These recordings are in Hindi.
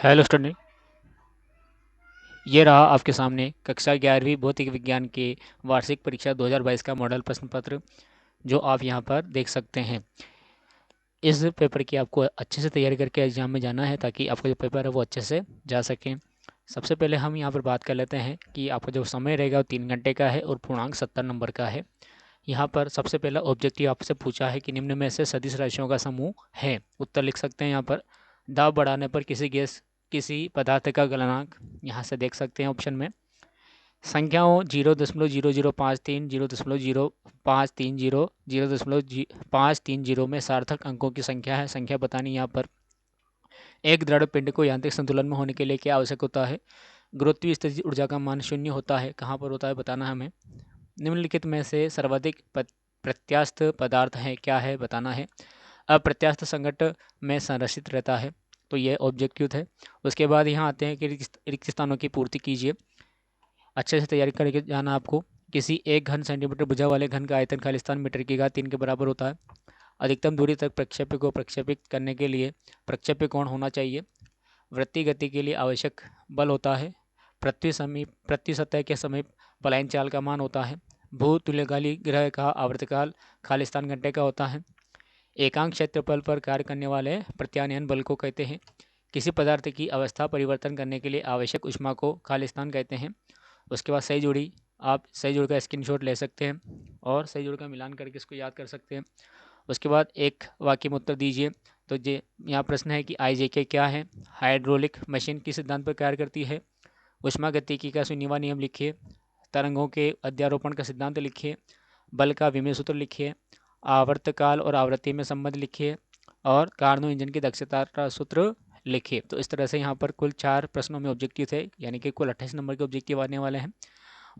Hello student. ये रहा आपके सामने कक्षा 11वीं भौतिक विज्ञान के वार्षिक परीक्षा 2022 का मॉडल प्रश्न पत्र जो आप यहाँ पर देख सकते हैं। इस पेपर की आपको अच्छे से तैयारी करके एग्जाम में जाना है ताकि आपका जो पेपर है वो अच्छे से जा सके। सबसे पहले हम यहाँ पर बात कर लेते हैं कि आपका जो समय रहेगा वो 3 घंटे का है और पूर्णांक 70 नंबर का है। यहाँ पर सबसे पहला ऑब्जेक्टिव आपसे पूछा है कि निम्न में से सदिश राशियों का समूह है। उत्तर लिख सकते हैं यहाँ पर। दाब बढ़ाने पर किसी पदार्थ का गलनांक यहाँ से देख सकते हैं ऑप्शन में। संख्याओं 0.0053, 0.0530, 0.530 में सार्थक अंकों की संख्या है। संख्या बतानी यहाँ पर। एक दृढ़ पिंड को यांत्रिक संतुलन में होने के लिए क्या आवश्यक होता है? गुरुत्वीय स्थितिज ऊर्जा का मान 0 होता है। कहाँ पर होता है बताना हमें। निम्नलिखित में से सर्वाधिक प्रत्यास्थ पदार्थ है क्या है बताना है। अप्रत्यास्थ संकट में संरक्षित रहता है। तो ये ऑब्जेक्टिव है। उसके बाद यहाँ आते हैं कि रिक्त स्थानों की पूर्ति कीजिए। अच्छे से तैयारी करके जाना आपको। किसी एक घन सेंटीमीटर भुजा वाले घन का आयतन खालिस्तान मीटर की घात 3 के बराबर होता है। अधिकतम दूरी तक प्रक्षेप्य को प्रक्षेपित करने के लिए प्रक्षेप्य कोण होना चाहिए। वृत्तीय गति के लिए आवश्यक बल होता है। पृथ्वी सतह के समीप पलायन चाल का मान होता है। भूतुल्यगाली ग्रह का आवर्तकाल खालिस्तान घंटे का होता है। एकांक क्षेत्रफल पर कार्य करने वाले प्रत्यानयन बल को कहते हैं। किसी पदार्थ की अवस्था परिवर्तन करने के लिए आवश्यक ऊष्मा को खालिस्तान कहते हैं। उसके बाद सही जोड़ी, आप सही जोड़ का स्क्रीनशॉट ले सकते हैं और सही जोड़ का मिलान करके इसको याद कर सकते हैं। उसके बाद एक वाक्य में उत्तर दीजिए। तो ये यहाँ प्रश्न है कि IJK क्या है? हाइड्रोलिक मशीन किस सिद्धांत पर कार्य करती है? ऊष्मागतिकी का शून्यवां नियम लिखिए। तरंगों के अध्यारोपण का सिद्धांत लिखिए। बल का विमेय सूत्र लिखिए। आवर्तकाल और आवृत्ति में संबंध लिखिए और कार्नो इंजन की दक्षता का सूत्र लिखिए। तो इस तरह से यहाँ पर कुल 4 प्रश्नों में ऑब्जेक्टिव थे, यानी कि कुल 28 नंबर के ऑब्जेक्टिव आने वाले हैं।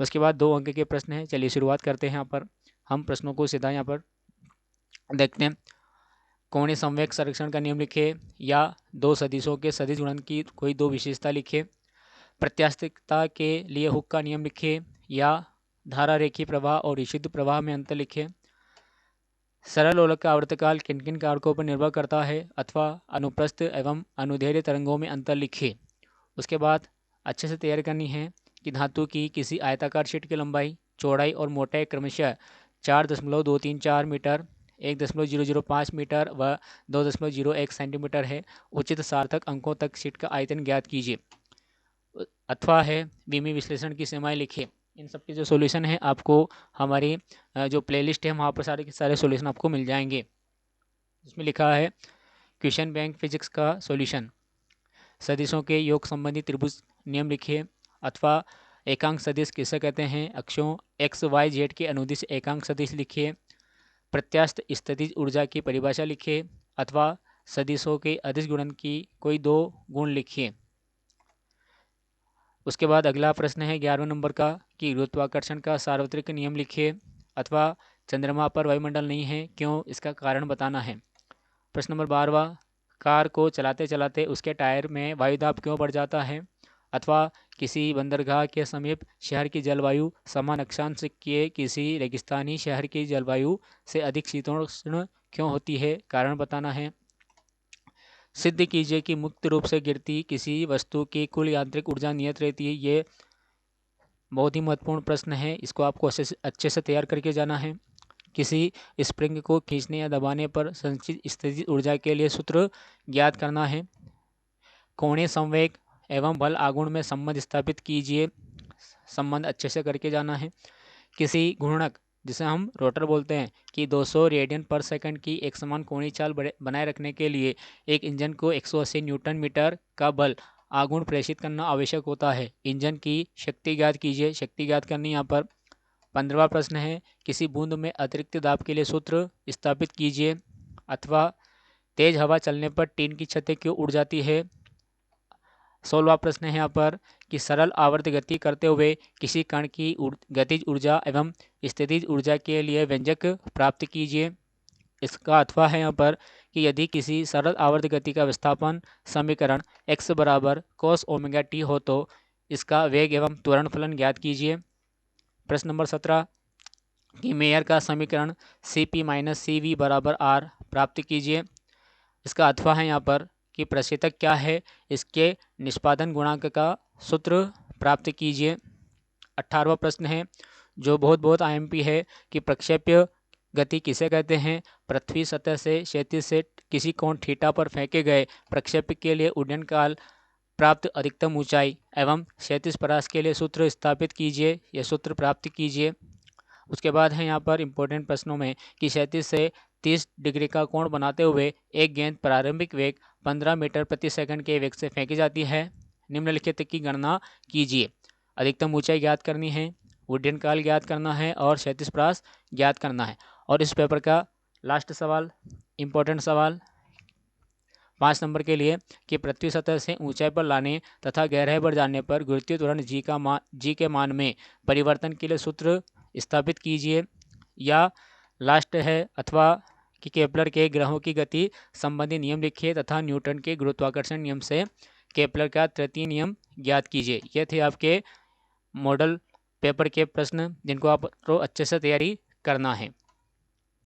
उसके बाद 2 अंक के प्रश्न हैं। चलिए शुरुआत करते हैं। यहाँ पर हम प्रश्नों को सीधा यहाँ पर देखते हैं। कोणीय संवेग संरक्षण का नियम लिखिए या दो सदिशों के सदिश गुणन की कोई 2 विशेषता लिखिए। प्रत्यास्थता के लिए हुक का नियम लिखिए या धारा रेखीय प्रवाह और विशुद्ध प्रवाह में अंतर लिखिए। सरल लोलक का आवर्तकाल किन किन कारकों पर निर्भर करता है अथवा अनुप्रस्थ एवं अनुदैर्ध्य तरंगों में अंतर लिखिए। उसके बाद अच्छे से तैयारी करनी है कि धातु की किसी आयताकार शीट की लंबाई, चौड़ाई और मोटाई क्रमशः 4.234 मीटर, 1.005 मीटर व 2.01 सेंटीमीटर है। उचित सार्थक अंकों तक शीट का आयतन ज्ञात कीजिए। अथवा है विमीय विश्लेषण की सीमाएं लिखिए। इन सब के जो सॉल्यूशन है आपको हमारी जो प्लेलिस्ट है वहाँ पर सारे के सारे सॉल्यूशन आपको मिल जाएंगे। इसमें लिखा है क्वेश्चन बैंक फिजिक्स का सॉल्यूशन। सदिशों के योग संबंधी त्रिभुज नियम लिखिए। अथवा एकांक सदिश किसे कहते हैं? अक्षों XYZ के अनुदिश एकांक सदिश लिखिए। प्रत्यास्थ स्थितिज ऊर्जा की परिभाषा लिखिए। अथवा सदिशों के अदिश गुणन की कोई 2 गुण लिखिए। उसके बाद अगला प्रश्न है 11वें नंबर का कि गुरुत्वाकर्षण का सार्वत्रिक नियम लिखिए। अथवा चंद्रमा पर वायुमंडल नहीं है, क्यों? इसका कारण बताना है। प्रश्न नंबर 12वां, कार को चलाते चलाते उसके टायर में वायुदाब क्यों बढ़ जाता है? अथवा किसी बंदरगाह के समीप शहर की जलवायु समान अक्षांश के किसी रेगिस्तानी शहर की जलवायु से अधिक शीतोष्ण क्यों होती है? कारण बताना है। सिद्ध कीजिए कि मुक्त रूप से गिरती किसी वस्तु की कुल यांत्रिक ऊर्जा नियत रहती है। ये बहुत ही महत्वपूर्ण प्रश्न है, इसको आपको अच्छे से तैयार करके जाना है। किसी स्प्रिंग को खींचने या दबाने पर संचित स्थितिज ऊर्जा के लिए सूत्र ज्ञात करना है। कोणीय संवेग एवं बल आघूर्ण में संबंध स्थापित कीजिए। संबंध अच्छे से करके जाना है। किसी घूर्णक जिसे हम रोटर बोलते हैं कि 200 रेडियन पर सेकंड की एक समान कोणीय चाल बनाए रखने के लिए एक इंजन को 180 न्यूटन मीटर का बल आघूर्ण प्रेषित करना आवश्यक होता है। इंजन की शक्ति ज्ञात कीजिए। शक्ति ज्ञात करनी यहाँ पर। 15वां प्रश्न है किसी बूंद में अतिरिक्त दाब के लिए सूत्र स्थापित कीजिए। अथवा तेज हवा चलने पर टीन की छतें क्यों उड़ जाती है? 16वां प्रश्न है यहाँ पर कि सरल आवर्त गति करते हुए किसी कण की गतिज ऊर्जा एवं स्थितिज ऊर्जा के लिए व्यंजक प्राप्त कीजिए। इसका अथवा है यहाँ पर कि यदि किसी सरल आवर्त गति का विस्थापन समीकरण x बराबर cos ओमेगा t हो तो इसका वेग एवं त्वरण फलन ज्ञात कीजिए। प्रश्न नंबर 17 कि मेयर का समीकरण CP - CV बराबर R प्राप्त कीजिए। इसका अथवा है यहाँ पर कि प्रशीतक क्या है, इसके निष्पादन गुणांक का सूत्र प्राप्त कीजिए। 18वां प्रश्न है जो बहुत आईएमपी है कि प्रक्षेप्य गति किसे कहते हैं। पृथ्वी सतह से क्षैतिज से किसी कोण थीटा पर फेंके गए प्रक्षेप्य के लिए उड्डयन काल प्राप्त अधिकतम ऊंचाई एवं क्षैतिज परास के लिए सूत्र स्थापित कीजिए, यह सूत्र प्राप्त कीजिए। उसके बाद है यहाँ पर इंपॉर्टेंट प्रश्नों में कि क्षैतिज से 30 डिग्री का कोण बनाते हुए एक गेंद प्रारंभिक वेग 15 मीटर प्रति सेकंड के वेग से फेंकी जाती है। निम्नलिखित की गणना कीजिए। अधिकतम ऊंचाई ज्ञात करनी है, उड्डयन काल ज्ञात करना है और क्षैतिज परास ज्ञात करना है। और इस पेपर का लास्ट सवाल, इंपॉर्टेंट सवाल 5 नंबर के लिए कि पृथ्वी सतह से ऊंचाई पर लाने तथा गहराई पर जाने पर गुरुत्वीय त्वरण जी के मान में परिवर्तन के लिए सूत्र स्थापित कीजिए। या लास्ट है अथवा कि केपलर के ग्रहों की गति संबंधी नियम लिखिए तथा न्यूटन के गुरुत्वाकर्षण नियम से केपलर का तृतीय नियम ज्ञात कीजिए। ये थे आपके मॉडल पेपर के प्रश्न जिनको आपको अच्छे से तैयारी करना है।